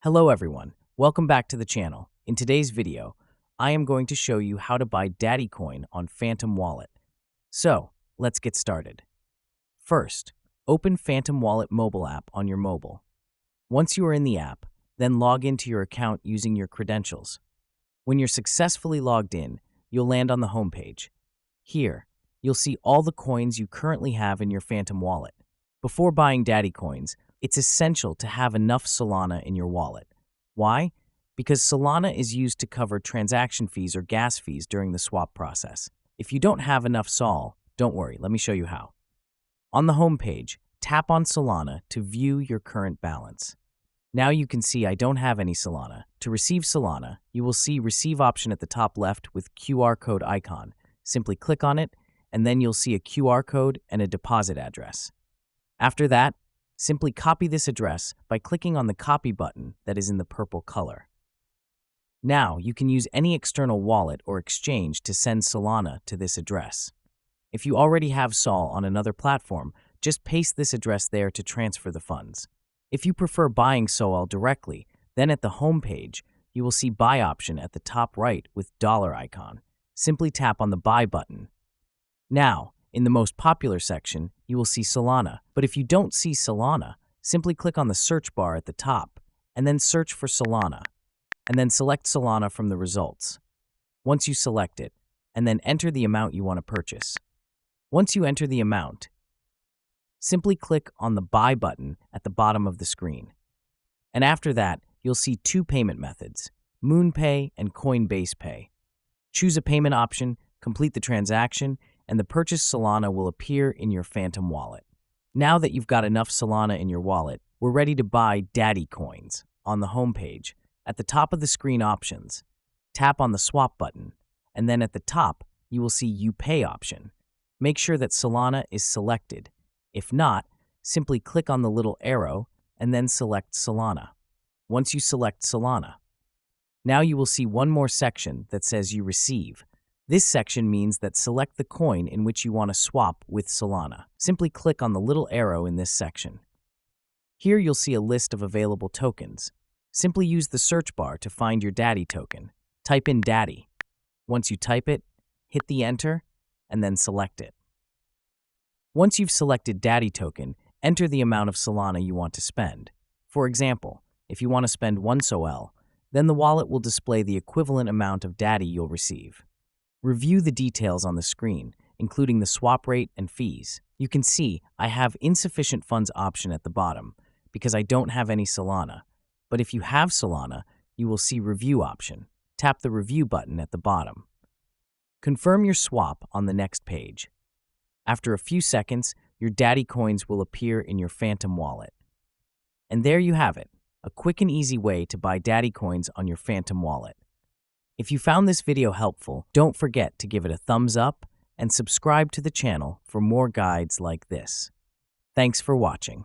Hello everyone, welcome back to the channel. In today's video, I am going to show you how to buy Daddy Coin on Phantom Wallet. So, let's get started. First, open Phantom Wallet mobile app on your mobile. Once you are in the app, then log into your account using your credentials. When you're successfully logged in, you'll land on the homepage. Here, you'll see all the coins you currently have in your Phantom Wallet. Before buying Daddy Coins, it's essential to have enough Solana in your wallet. Why? Because Solana is used to cover transaction fees or gas fees during the swap process. If you don't have enough Sol, don't worry, let me show you how. On the home page, tap on Solana to view your current balance. Now you can see I don't have any Solana. To receive Solana, you will see Receive option at the top left with QR code icon. Simply click on it, and then you'll see a QR code and a deposit address. After that, simply copy this address by clicking on the copy button that is in the purple color. Now, you can use any external wallet or exchange to send Solana to this address. If you already have Sol on another platform, just paste this address there to transfer the funds. If you prefer buying Sol directly, then at the home page, you will see Buy option at the top right with dollar icon. Simply tap on the Buy button. Now, in the most popular section, you will see Solana. But if you don't see Solana, simply click on the search bar at the top and then search for Solana, and then select Solana from the results. Once you select it, and then enter the amount you want to purchase. Once you enter the amount, simply click on the Buy button at the bottom of the screen. And after that, you'll see two payment methods, MoonPay and Coinbase Pay. Choose a payment option, complete the transaction, and the purchased Solana will appear in your Phantom Wallet. Now that you've got enough Solana in your wallet, we're ready to buy Daddy Coins. On the home page, at the top of the screen options, tap on the Swap button, and then at the top, you will see You Pay option. Make sure that Solana is selected. If not, simply click on the little arrow and then select Solana. Once you select Solana, now you will see one more section that says You Receive. This section means that select the coin in which you want to swap with Solana. Simply click on the little arrow in this section. Here you'll see a list of available tokens. Simply use the search bar to find your Daddy token. Type in Daddy. Once you type it, hit the Enter, and then select it. Once you've selected Daddy token, enter the amount of Solana you want to spend. For example, if you want to spend 1 SOL, then the wallet will display the equivalent amount of Daddy you'll receive. Review the details on the screen, including the swap rate and fees. You can see I have insufficient funds option at the bottom because I don't have any Solana. But if you have Solana, you will see Review option. Tap the Review button at the bottom. Confirm your swap on the next page. After a few seconds, your Daddy Coins will appear in your Phantom Wallet. And there you have it, a quick and easy way to buy Daddy Coins on your Phantom Wallet. If you found this video helpful, don't forget to give it a thumbs up and subscribe to the channel for more guides like this. Thanks for watching.